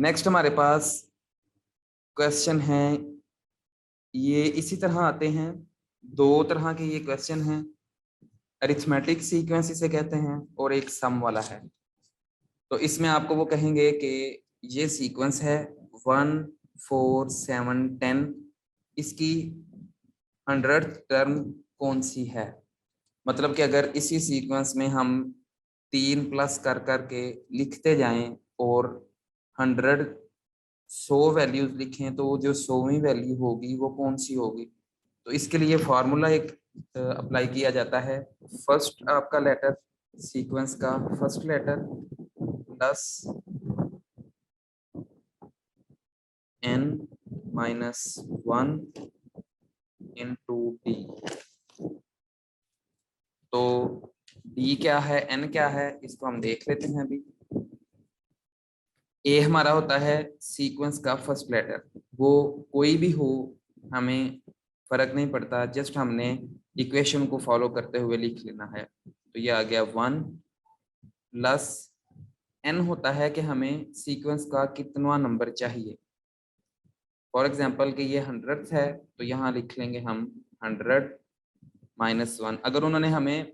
Next हमारे पास question है, ये इसी तरह आते हैं। दो तरह के ये क्वेश्चन हैं, अरिथमेटिक सीक्वेंस इसे कहते हैं और एक सम वाला है। तो इसमें आपको वो कहेंगे कि ये सीक्वेंस है 1 4 7 10, इसकी 100th टर्म कौन सी है। मतलब कि अगर इसी सीक्वेंस में हम 3 प्लस कर करके लिखते जाएं और 100 वैल्यूज लिखें तो जो 100वीं वैल्यू होगी वो कौन सी होगी। तो इसके लिए फार्मूला एक अप्लाई किया जाता है। फर्स्ट आपका लेटर सीक्वेंस का first letter plus n-1 into D. तो d क्या है, n क्या है, इसको हम देख लेते हैं अभी। ए हमारा होता है सीक्वेंस का फर्स्ट लेटर, वो कोई भी हो हमें फर्क नहीं पड़ता, जस्ट हमने इक्वेशन को फॉलो करते हुए लिख लेना है। तो ये आ गया 1 प्लस n होता है कि हमें सीक्वेंस का कितना नंबर चाहिए। फॉर एग्जाम्पल कि ये 100th है तो यहाँ लिख लेंगे हम 100-1। अगर उन्होंने हमें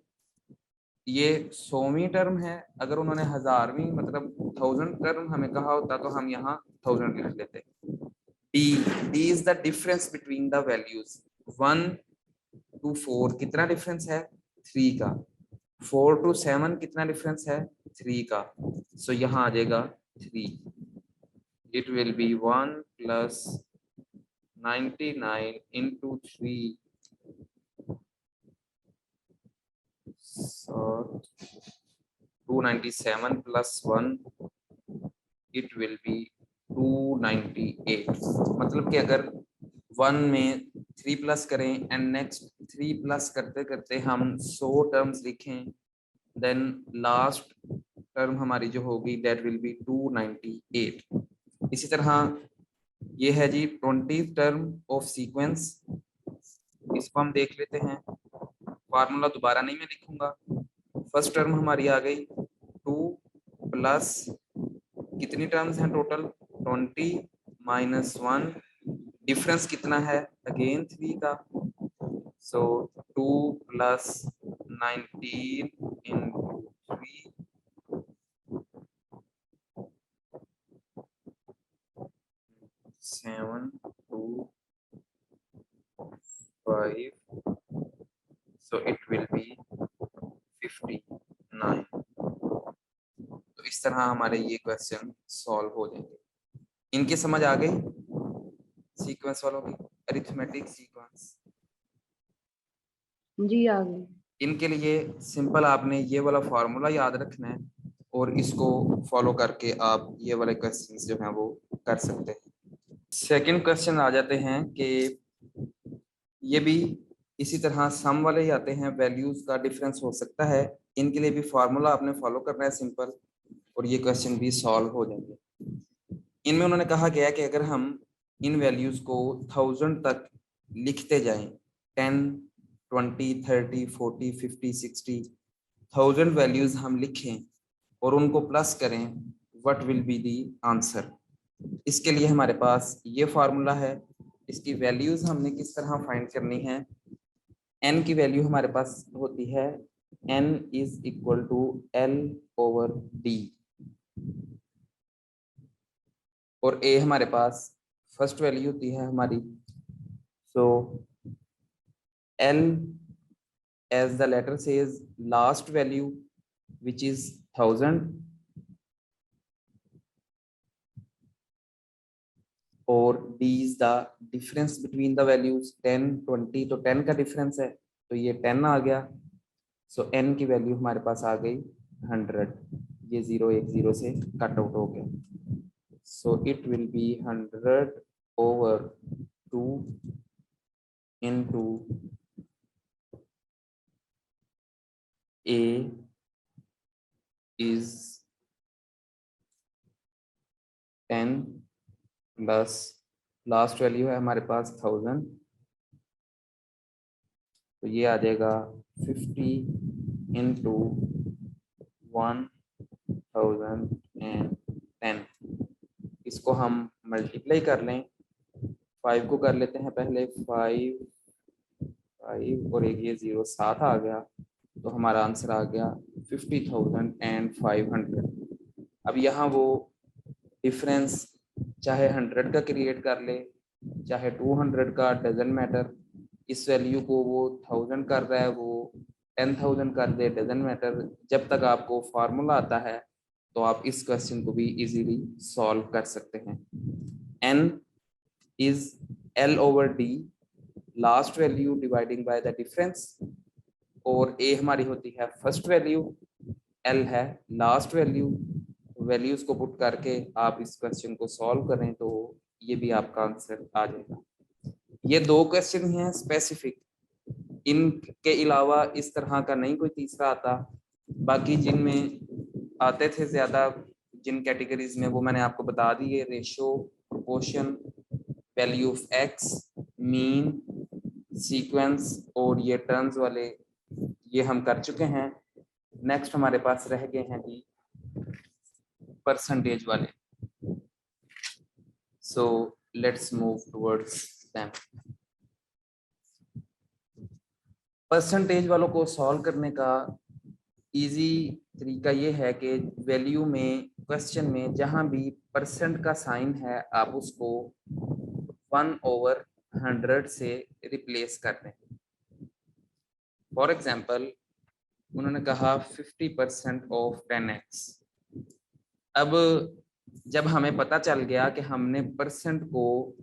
ये 100वीं टर्म है, अगर उन्होंने 1000वीं मतलब 1000 टर्म हमें कहा होता तो हम यहाँ 1000 लिख लेते। d d is the difference between the values. 1 to 4 कितना डिफरेंस है, 3 का। 4 to 7 कितना डिफरेंस है, 3 का। सो यहाँ आ जाएगा 3। It will be 1 plus 99 into 3, so 297 plus 1, it will be 298। मतलब कि अगर 1 में 3 प्लस करें एंड नेक्स्ट 3 प्लस करते करते हम 100 टर्म्स लिखें, देन लास्ट टर्म हमारी जो होगी दैट विल बी 298। इसी तरह ये है जी 20th टर्म ऑफ सीक्वेंस, इसको हम देख लेते हैं। फार्मूला दोबारा नहीं मैं लिखूंगा। फर्स्ट टर्म हमारी आ गई 2 प्लस कितनी टर्म्स हैं टोटल 20 माइनस 1, डिफरेंस कितना है अगेन 3 का। सो 2 plus 19 into 3, 7 2 5, so it will be 59। तो इस तरह हमारे ये क्वेश्चन सॉल्व हो जाएंगे। इनकी समझ आ गई सीक्वेंस वालों की, अरिथमेटिक सीक्वेंस। जी आ गई। इनके लिए सिंपल आपने ये वाला फार्मूला याद रखना है और इसको फॉलो करके आप ये वाले क्वेश्चंस जो हैं वो कर सकते हैं। सेकंड क्वेश्चन आ जाते हैं कि ये भी इसी तरह सम वाले ही आते हैं, वैल्यूज का डिफरेंस हो सकता है। इनके लिए भी फार्मूला आपने फॉलो करना है सिंपल, और ये क्वेश्चन भी सॉल्व हो जाएंगे। इनमें उन्होंने कहा गया कि अगर हम इन वैल्यूज को 1000 तक लिखते जाएं, 10 20 30 40 50 60 1000 वैल्यूज हम लिखें और उनको प्लस करें, what will be the answer. इसके लिए हमारे पास ये फार्मूला है। इसकी वैल्यूज हमने किस तरह फाइंड करनी है। n की वैल्यू हमारे पास होती है n is equal to L/D, और a हमारे पास फर्स्ट वैल्यू होती है हमारी। सो L as the letter says last value which is 1000, और D is the difference between the values 10 20, तो 10 का डिफरेंस है तो ये 10 आ गया। सो n की वैल्यू हमारे पास आ गई 100, ये 0 1 0 से कट आउट हो गया। So it will be 100/2 into a is 10 plus last value है हमारे पास 1000, तो ये आ जाएगा 50 into 1010। इसको हम मल्टीप्लाई कर लें, 5 को कर लेते हैं पहले, 5 और एक ये 0 साथ आ गया, तो हमारा आंसर आ गया 50,500। अब यहाँ वो डिफरेंस चाहे 100 का क्रिएट कर ले चाहे 200 का, डजेंट मैटर। इस वैल्यू को वो 1000 कर रहा है, वो 10,000 कर दे, डजेंट मैटर। जब तक आपको फार्मूला आता है तो आप इस क्वेश्चन को भी इजीली सॉल्व कर सकते हैं। n is L/D, last value dividing by the difference, और a हमारी होती है फर्स्ट वैल्यू, L है लास्ट वैल्यू। वैल्यूज को पुट करके आप इस क्वेश्चन को सॉल्व करें तो ये भी आपका आंसर आ जाएगा। ये 2 क्वेश्चन हैं स्पेसिफिक, इनके अलावा इस तरह का नहीं कोई तीसरा आता। बाकी जिनमें आते थे ज्यादा, जिन कैटेगरीज में, वो मैंने आपको बता दिए, ratio, proportion, value of x, mean, sequence, और ये टर्म्स वाले ये हम कर चुके हैं। नेक्स्ट हमारे पास रह गए हैं जी परसेंटेज वाले। So let's move towards them. Percentage वालों को सॉल्व करने का इजी तरीका ये है कि वैल्यू में, क्वेश्चन में जहां भी परसेंट का साइन है आप उसको 1/100 से रिप्लेस कर दें। फॉर एग्जाम्पल उन्होंने कहा 50% ऑफ 10x। अब जब हमें पता चल गया कि हमने परसेंट को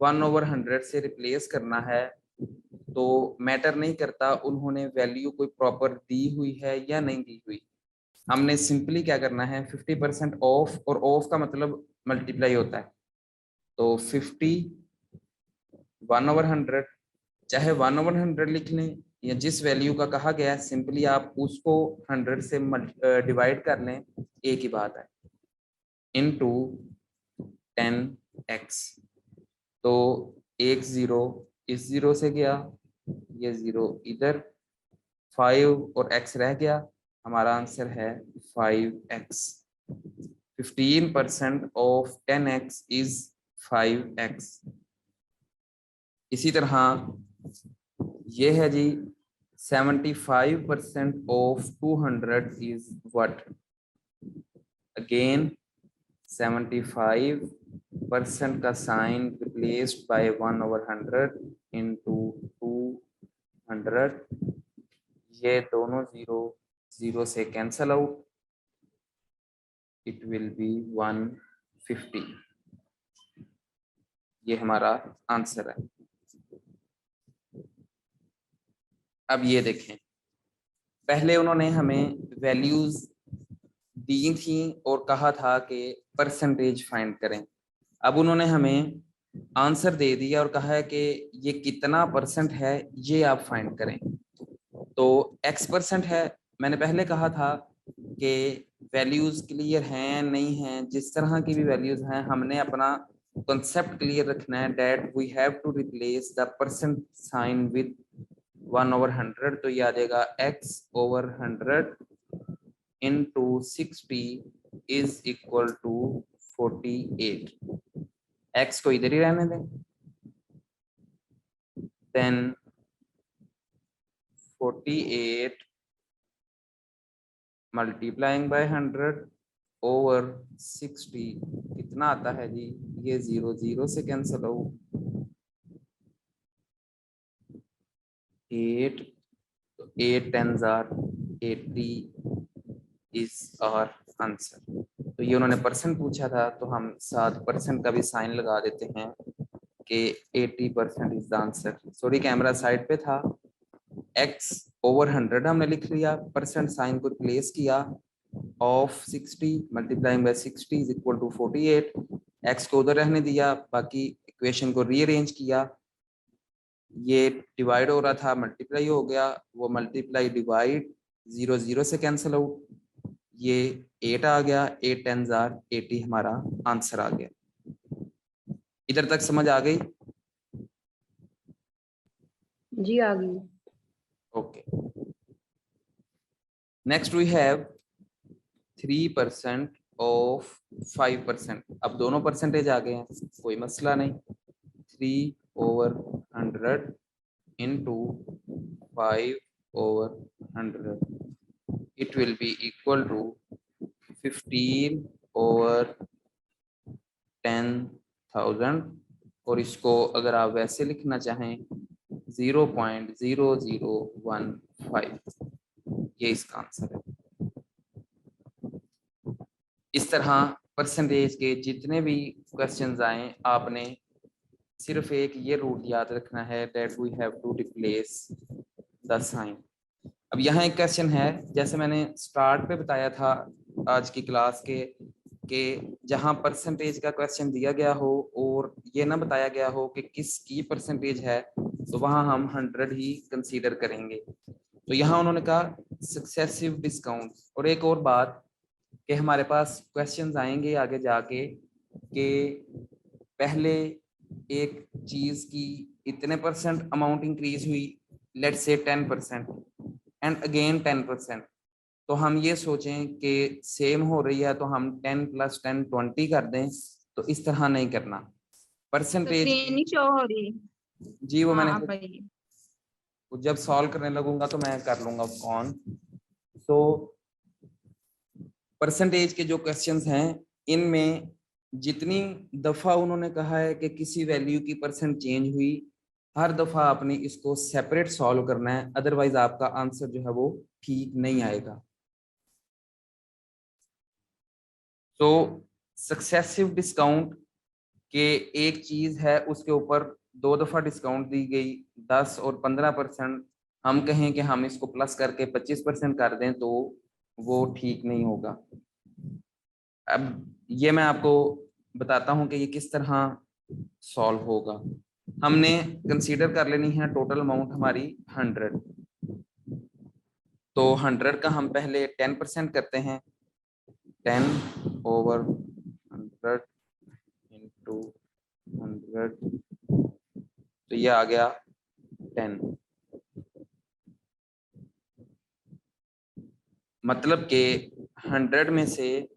1/100 से रिप्लेस करना है, तो मैटर नहीं करता उन्होंने वैल्यू कोई प्रॉपर दी हुई है या नहीं दी हुई। हमने सिंपली क्या करना है, 50% ऑफ, और ऑफ का मतलब मल्टीप्लाई होता है, तो 50 1/100, चाहे 1/100 लिख लें या जिस वैल्यू का कहा गया है, सिंपली आप उसको 100 से डिवाइड कर लें, एक ही बात है, इनटू 10x। तो एक 0 इस 0 से गया, ये 0 इधर, 5 और x रह गया, हमारा आंसर है 5x। 15% of 10x is 5x। इसी तरह ये है जी 75% ऑफ 200 इज व्हाट? अगेन 75% का साइन रिप्लेस्ड बाय 1/100 इनटू 200। ये दोनों 0 से cancel out, it will be 150। ये हमारा आंसर है। अब ये देखें, पहले उन्होंने हमें वैल्यूज दी थी और कहा था कि परसेंटेज फाइंड करें। अब उन्होंने हमें आंसर दे दिया और कहा है कि ये कितना परसेंट है ये आप फाइंड करें। तो x% है, मैंने पहले कहा था कि वैल्यूज क्लियर हैं नहीं हैं, जिस तरह की भी वैल्यूज हैं हमने अपना कॉन्सेप्ट क्लियर रखना है, that we have to replace the percent sign with 1/100। तो ये आ जाएगा x/100 into 60 is equal to 48। x को इधर ही रहने दें, देन 48 मल्टीप्लाइंग बाय 100 ओवर 60 कितना आता है जी? ये 0 से कैंसिल हो, 8, तो 8 10s are 80 is our answer. तो ये उन्होंने परसेंट पूछा था, तो हम साथ परसेंट का भी साइन लगा देते हैं कि 80% is the answer. Sorry camera side पे था, x/100 हमने लिख लिया, परसेंट साइन को प्लेस किया, of 60 multiplying by 60 is equal to 48। x को उधर रहने दिया, बाकी इक्वेशन को रीअरेंज किया, ये डिवाइड हो रहा था मल्टीप्लाई हो गया, वो मल्टीप्लाई डिवाइड 0 से कैंसिल आउट, ये 8 आ गया, 8 10s are 80 हमारा आंसर आ गया। इधर तक समझ आ गई? जी आ गई। Okay, next we have 3% of 5%। अब दोनों परसेंटेज आ गए हैं, कोई मसला नहीं। 3/100 into 5/100, it will be equal to 15/10,000। और इसको अगर आप वैसे लिखना चाहें 0.0015, ये इसका आंसर है। इस तरह परसेंटेज के जितने भी क्वेश्चंस आए, आपने सिर्फ एक ये रूल याद रखना है, that we have to replace the sign. अब यहाँ एक क्वेश्चन है, जैसे मैंने स्टार्ट पे बताया था आज की क्लास के जहाँ परसेंटेज का क्वेश्चन दिया गया हो और ये ना बताया गया हो कि किसकी परसेंटेज है, तो वहाँ हम 100 ही कंसीडर करेंगे। तो यहाँ उन्होंने कहा सक्सेसिव डिस्काउंट। और एक और बात कि हमारे पास क्वेश्चंस आएंगे आगे जाके कि पहले एक चीज की इतने % अमाउंट इंक्रीज हुई, लेट्स से 10% एंड अगेन 10%, तो हम ये सोचें कि सेम हो रही है तो हम 10 + 10 20 कर दें, तो इस तरह नहीं करना। परसेंटेज स्क्रीन नहीं शो हो रही। जी वो हाँ मैंने अब आई। जब सॉल्व करने लगूंगा तो मैं कर लूंगा उसको ऑन। तो परसेंटेज के जो क्वेश्चंस हैं, इनमें जितनी दफा उन्होंने कहा है कि किसी वैल्यू की % चेंज हुई, हर दफा आपने इसको सेपरेट सॉल्व करना है, अदरवाइज आपका आंसर जो है वो ठीक नहीं आएगा। तो सक्सेसिव डिस्काउंट के एक चीज है उसके ऊपर 2 दफा डिस्काउंट दी गई, 10 और 15%। हम कहें कि हम इसको प्लस करके 25% कर दें तो वो ठीक नहीं होगा। अब ये मैं आपको बताता हूं कि ये किस तरह सॉल्व होगा। हमने कंसीडर कर लेनी है टोटल अमाउंट हमारी 100। तो 100 का हम पहले 10% करते हैं, 10/100 इंटू 100, तो ये आ गया 10। मतलब कि 100 में से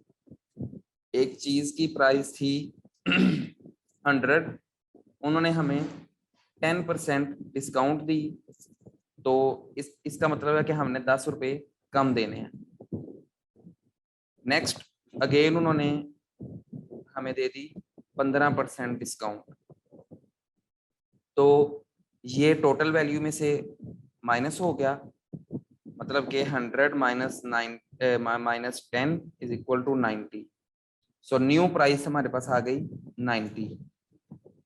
एक चीज की प्राइस थी 100, उन्होंने हमें 10% डिस्काउंट दी, तो इसका मतलब है कि हमने 10 रुपए कम देने हैं। नेक्स्ट अगेन उन्होंने हमें दे दी 15% डिस्काउंट, तो ये टोटल वैल्यू में से माइनस हो गया, मतलब कि 100 - 10 is equal to 90। So new price हमारे पास आ गई 90।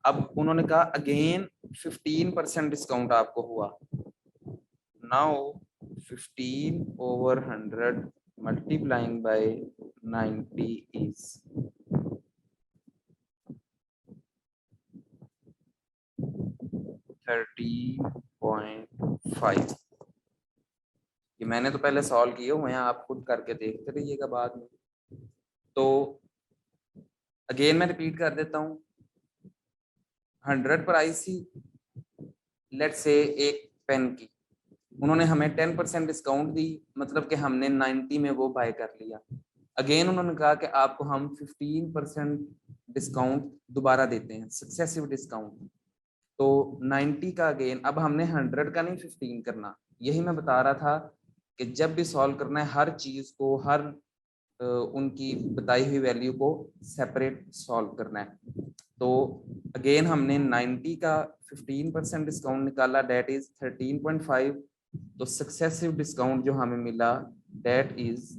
अब उन्होंने कहा अगेन 15% डिस्काउंट आपको हुआ। Now 15/100 multiplying by 90 is 13.5। ये मैंने तो पहले सॉल्व किए हुए हैं, आप खुद करके देखते रहिएगा बाद में। तो अगेन मैं रिपीट कर देता हूँ, 100 प्राइस थी लेट्स से एक पेन की, उन्होंने हमें 10% डिस्काउंट दी, मतलब कि हमने 90 में वो बाय कर लिया। अगेन उन्होंने कहा कि आपको हम 15% डिस्काउंट दोबारा देते हैं, सक्सेसिव डिस्काउंट। तो 90 का अगेन, अब हमने 100 का नहीं 15 करना, यही मैं बता रहा था कि जब भी सॉल्व करना है हर चीज को, हर उनकी बताई हुई वैल्यू को सेपरेट सॉल्व करना है। तो अगेन हमने 90 का 15% डिस्काउंट निकाला, डेट इज 13.5। तो सक्सेसिव डिस्काउंट जो हमें मिला डेट इज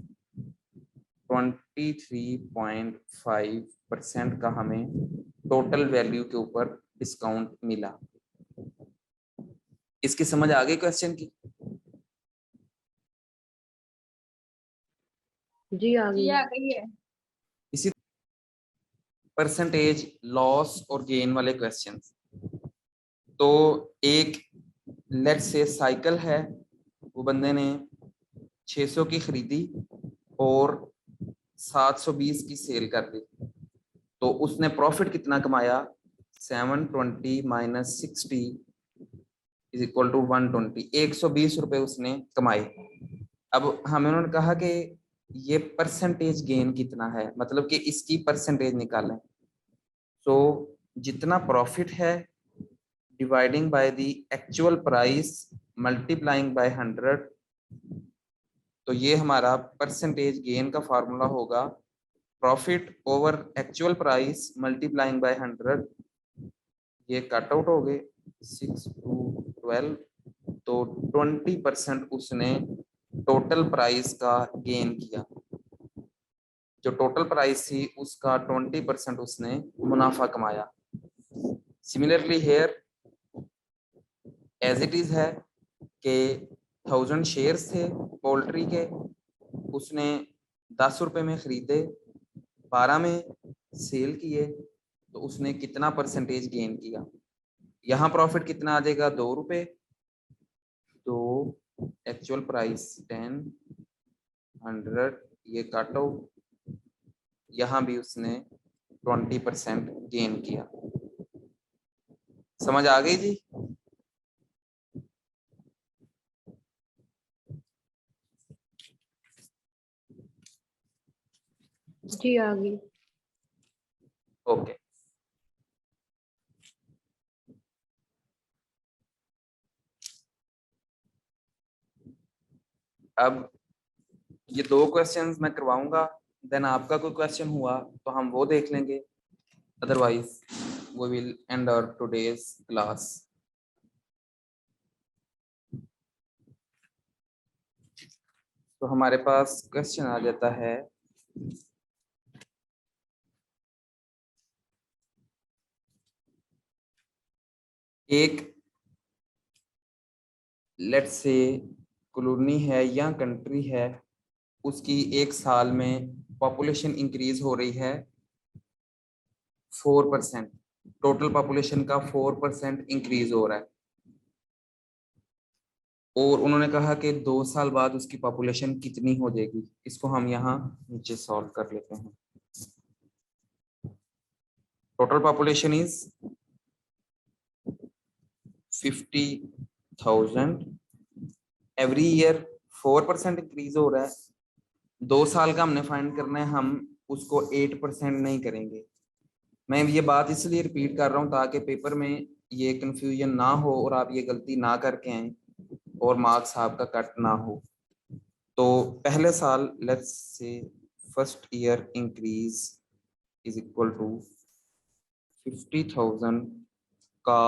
23.5% का हमें टोटल वैल्यू के ऊपर डिस्काउंट मिला। इसकी समझ आ गई क्वेश्चन की? जी आ गई। है। इसी परसेंटेज लॉस और गेन वाले क्वेश्चंस। तो एक लेट्स से साइकिल है, वो बंदे ने 600 की खरीदी और 720 की सेल कर दी, तो उसने प्रॉफिट कितना कमाया? 720 - 60 इज इक्वल टू 120। 120 रुपए उसने कमाए। अब हमें उन्होंने कहा कि ये परसेंटेज गेन कितना है, मतलब कि इसकी परसेंटेज निकालें। सो जितना प्रॉफिट है dividing by the actual price multiplying by 100, तो ये हमारा परसेंटेज गेन का फार्मूला होगा profit over actual price multiplying by 100। ये कट आउट हो गए 6 to 12, तो 20% उसने टोटल प्राइस का गेन किया। जो टोटल प्राइस थी उसका 20% उसने मुनाफा कमाया। Similarly here as it is है कि 1000 शेयर्स थे पोल्ट्री के, उसने 10 रुपए में खरीदे, 12 में सेल किए, तो उसने कितना परसेंटेज गेन किया। यहाँ प्रॉफिट कितना आ जाएगा, 2 रुपए, तो एक्चुअल प्राइस 10, 100, ये काटो, यहाँ भी उसने 20% गेन किया। समझ आ गई जी? जी आ गई। ओके, अब ये 2 क्वेश्चंस मैं करवाऊंगा, देन आपका कोई क्वेश्चन हुआ तो हम वो देख लेंगे, otherwise we will end our today's class. तो हमारे पास क्वेश्चन आ जाता है, एक लेट्स से कॉलोनी है या कंट्री है, उसकी एक साल में पॉपुलेशन इंक्रीज हो रही है 4%, टोटल पॉपुलेशन का 4% इंक्रीज हो रहा है, और उन्होंने कहा कि 2 साल बाद उसकी पॉपुलेशन कितनी हो जाएगी। इसको हम यहाँ नीचे सॉल्व कर लेते हैं। Total population is 50,000, every year 4% increase हो रहा है। 2 साल का हमने फाइंड करना है, हम उसको 8% नहीं करेंगे। मैं ये बात इसलिए रिपीट कर रहा हूँ ताकि पेपर में ये कंफ्यूजन ना हो और आप ये गलती ना करके आए और मार्क्स आपका कट ना हो। तो पहले साल let's say first year increase is equal to 50,000 का